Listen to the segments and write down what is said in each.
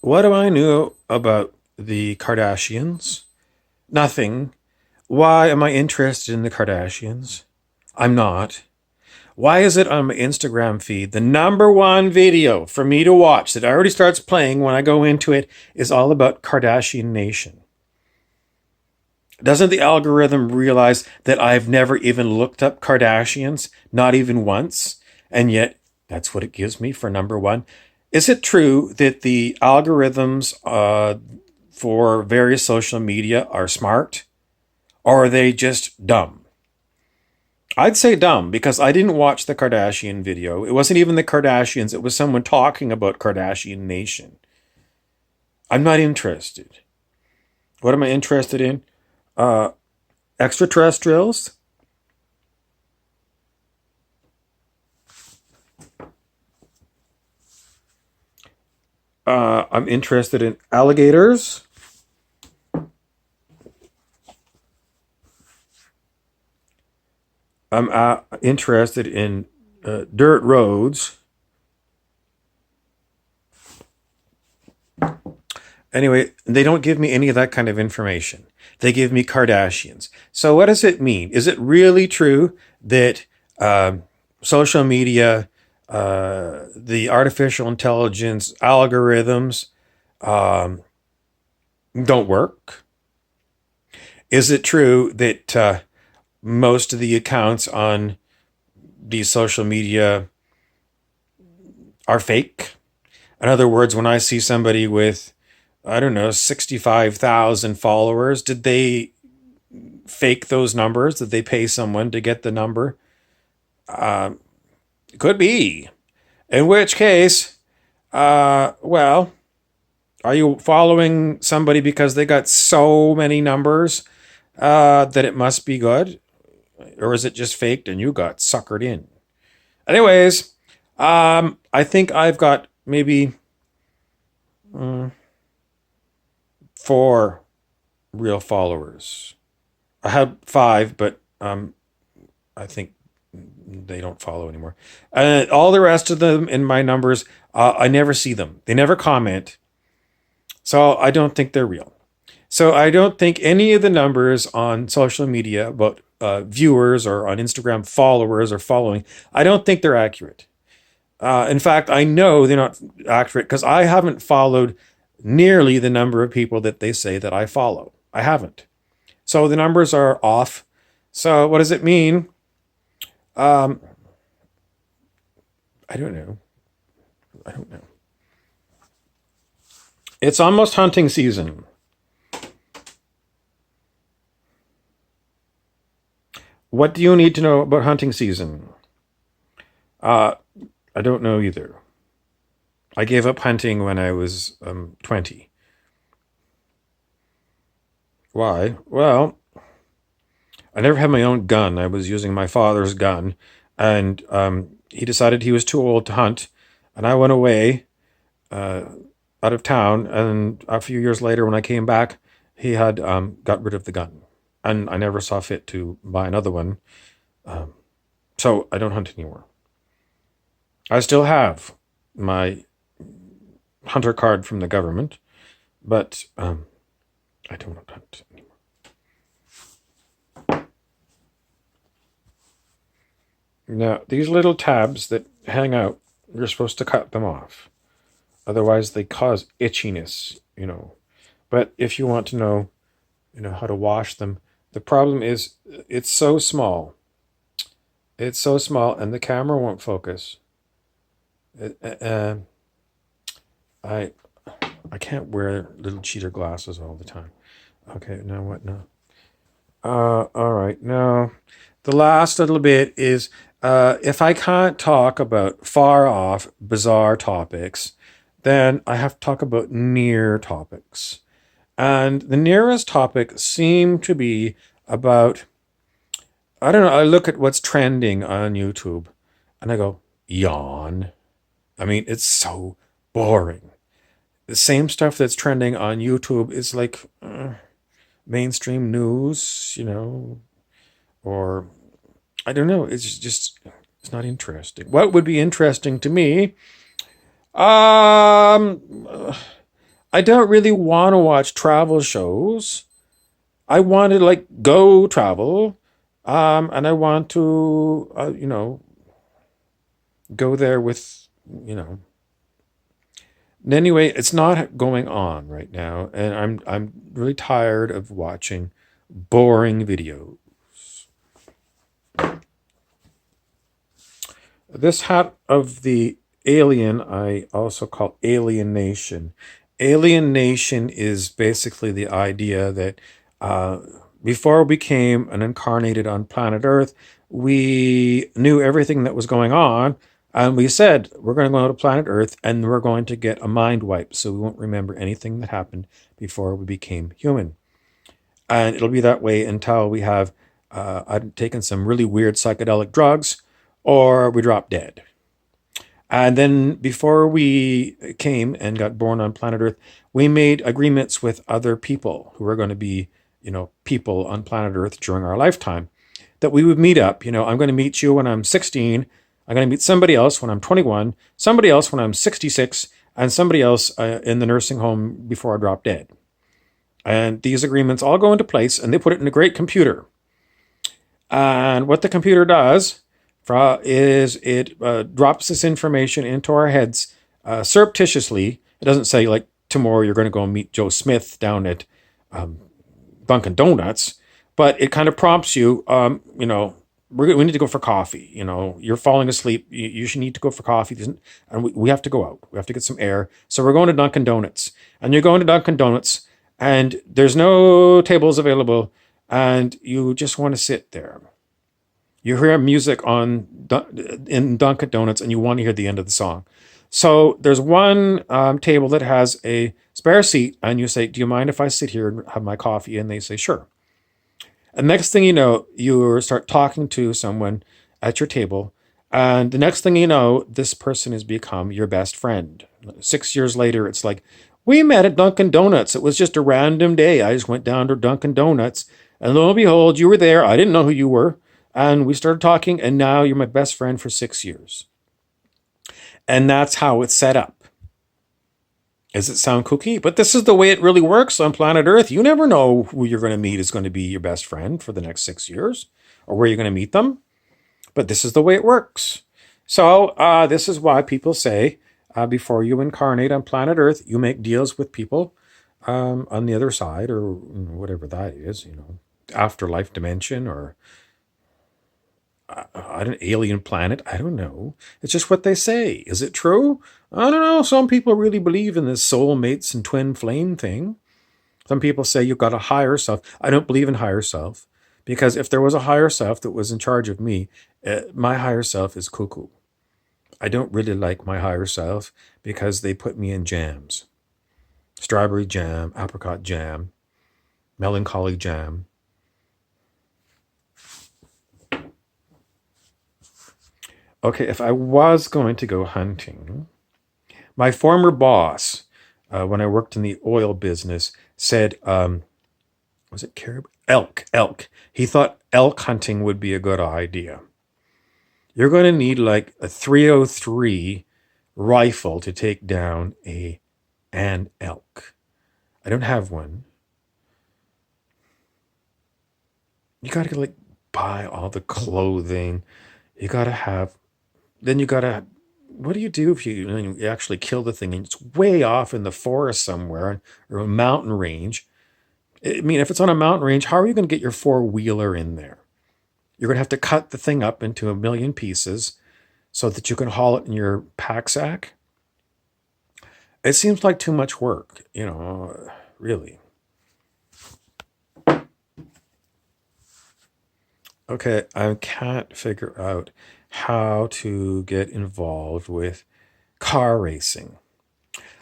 What do I know about the Kardashians? Nothing. Why am I interested in the Kardashians? I'm not. Why is it on my Instagram feed? The number one video for me to watch that already starts playing when I go into it is all about Kardashian Nation. Doesn't the algorithm realize that I've never even looked up Kardashians, not even once? And yet, that's what it gives me for number one. Is it true that the algorithms for various social media are smart? Or are they just dumb? I'd say dumb because I didn't watch the Kardashian video. It wasn't even the Kardashians, it was someone talking about Kardashian Nation. I'm not interested. What am I interested in? Uh, Extraterrestrials? I'm interested in alligators. I'm interested in dirt roads. Anyway, they don't give me any of that kind of information. They give me Kardashians. So what does it mean? Is it really true that social media, the artificial intelligence algorithms don't work? Is it true that most of the accounts on these social media are fake? In other words, when I see somebody with, I don't know, 65,000 followers, did they fake those numbers? Did they pay someone to get the number? Um, could be. In which case, well, are you following somebody because they got so many numbers that it must be good? Or is it just faked and you got suckered in? Anyways, I think I've got maybe mm, four real followers. I had five, but I think they don't follow anymore. All the rest of them in my numbers, I never see them. They never comment, so I don't think they're real. So I don't think any of the numbers on social media about viewers or on Instagram followers or following, I don't think they're accurate. In fact, I know they're not accurate because I haven't followed nearly the number of people that they say that I follow. I haven't. So the numbers are off. So what does it mean? Um, I don't know. I don't know. It's almost hunting season. What do you need to know about hunting season? Uh, I don't know either. I gave up hunting when I was 20. Why? Well, I never had my own gun. I was using my father's gun, and he decided he was too old to hunt, and I went away uh, out of town. And a few years later, when I came back, he had got rid of the gun, and I never saw fit to buy another one. Um, so I don't hunt anymore. I still have my hunter card from the government, but I don't hunt anymore. Now, these little tabs that hang out, you're supposed to cut them off. Otherwise, they cause itchiness. But if you want to know how to wash them, the problem is it's so small. It's so small, and the camera won't focus. Uh, I I can't wear little cheater glasses all the time. Okay, now what now? All right. Now, the last little bit is if I can't talk about far off, bizarre topics, then I have to talk about near topics. And the nearest topic seem to be about, I don't know, I look at what's trending on YouTube and I go, yawn. I mean, it's so boring. The same stuff that's trending on YouTube is like mainstream news, or I don't know. It's just it's not interesting. What would be interesting to me? Um, I don't really want to watch travel shows. I want to like go travel, and I want to, go there with, you know. Anyway, it's not going on right now, and I'm really tired of watching boring videos. This hat of the alien I also call alienation. Alienation is basically the idea that uh, before we became an incarnated on planet Earth, we knew everything that was going on, and we said we're going to go to planet Earth and we're going to get a mind wipe, so we won't remember anything that happened before we became human. And it'll be that way until we have taken some really weird psychedelic drugs or we drop dead. And then before we came and got born on planet Earth, we made agreements with other people who were going to be, people on planet Earth during our lifetime that we would meet up. I'm going to meet you when I'm 16. I'm going to meet somebody else when I'm 21, somebody else when I'm 66, and somebody else in the nursing home before I drop dead. And these agreements all go into place and they put it in a great computer. And what the computer does is it drops this information into our heads surreptitiously. It doesn't say, like, tomorrow you're going to go meet Joe Smith down at Dunkin' Donuts, but it kind of prompts you, we need to go for coffee. You're falling asleep. You should need to go for coffee. And we have to go out. We have to get some air. So we're going to Dunkin' Donuts. And you're going to Dunkin' Donuts, and there's no tables available, and you just want to sit there. You hear music in Dunkin' Donuts, and you want to hear the end of the song. So there's one table that has a spare seat, and you say, "Do you mind if I sit here and have my coffee?" And they say, "Sure." And next thing you know, you start talking to someone at your table, and the next thing you know, this person has become your best friend. 6 years later, it's like, we met at Dunkin' Donuts. It was just a random day. I just went down to Dunkin' Donuts, and lo and behold, you were there. I didn't know who you were. And we started talking, and now you're my best friend for 6 years. And that's how it's set up. Does it sound kooky? But this is the way it really works on planet Earth. You never know who you're going to meet is going to be your best friend for the next 6 years, or where you're going to meet them. But this is the way it works. So this is why people say before you incarnate on planet Earth, you make deals with people on the other side, or whatever that is, afterlife dimension, or an alien planet. I don't know. It's just what they say. Is it true? I don't know. Some people really believe in this soulmates and twin flame thing. Some people say you've got a higher self. I don't believe in higher self, because if there was a higher self that was in charge of me, my higher self is cuckoo. I don't really like my higher self because they put me in jams. Strawberry jam, apricot jam, melancholy jam. Okay, if I was going to go hunting, my former boss, when I worked in the oil business, said, was it caribou? Elk. He thought elk hunting would be a good idea. You're going to need like a 303 rifle to take down an elk. I don't have one. You got to like buy all the clothing. You got to have. Then you got to. What do you do if you actually kill the thing and it's way off in the forest somewhere, or a mountain range? I mean, if it's on a mountain range, how are you going to get your four-wheeler in there? You're going to have to cut the thing up into a million pieces so that you can haul it in your pack sack. It seems like too much work, really. Okay, I can't figure out how to get involved with car racing.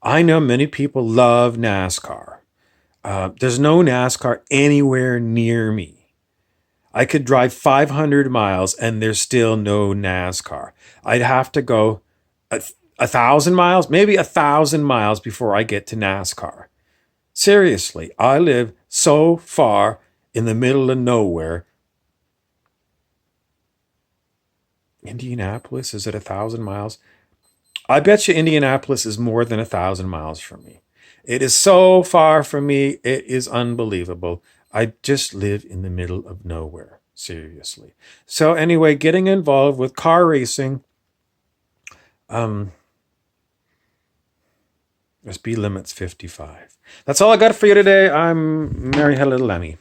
I know many people love NASCAR. There's no NASCAR anywhere near me. I could drive 500 miles and there's still no NASCAR. I'd have to go 1,000 miles, maybe 1,000 miles before I get to NASCAR. Seriously, I live so far in the middle of nowhere. Indianapolis, is it 1,000 miles? I bet you Indianapolis is more than 1,000 miles from me. It is so far from me. It is unbelievable. I just live in the middle of nowhere. Seriously. So anyway, getting involved with car racing, um, speed limit's 55. That's all I got for you today. I'm Mary Had a Little Lemmy.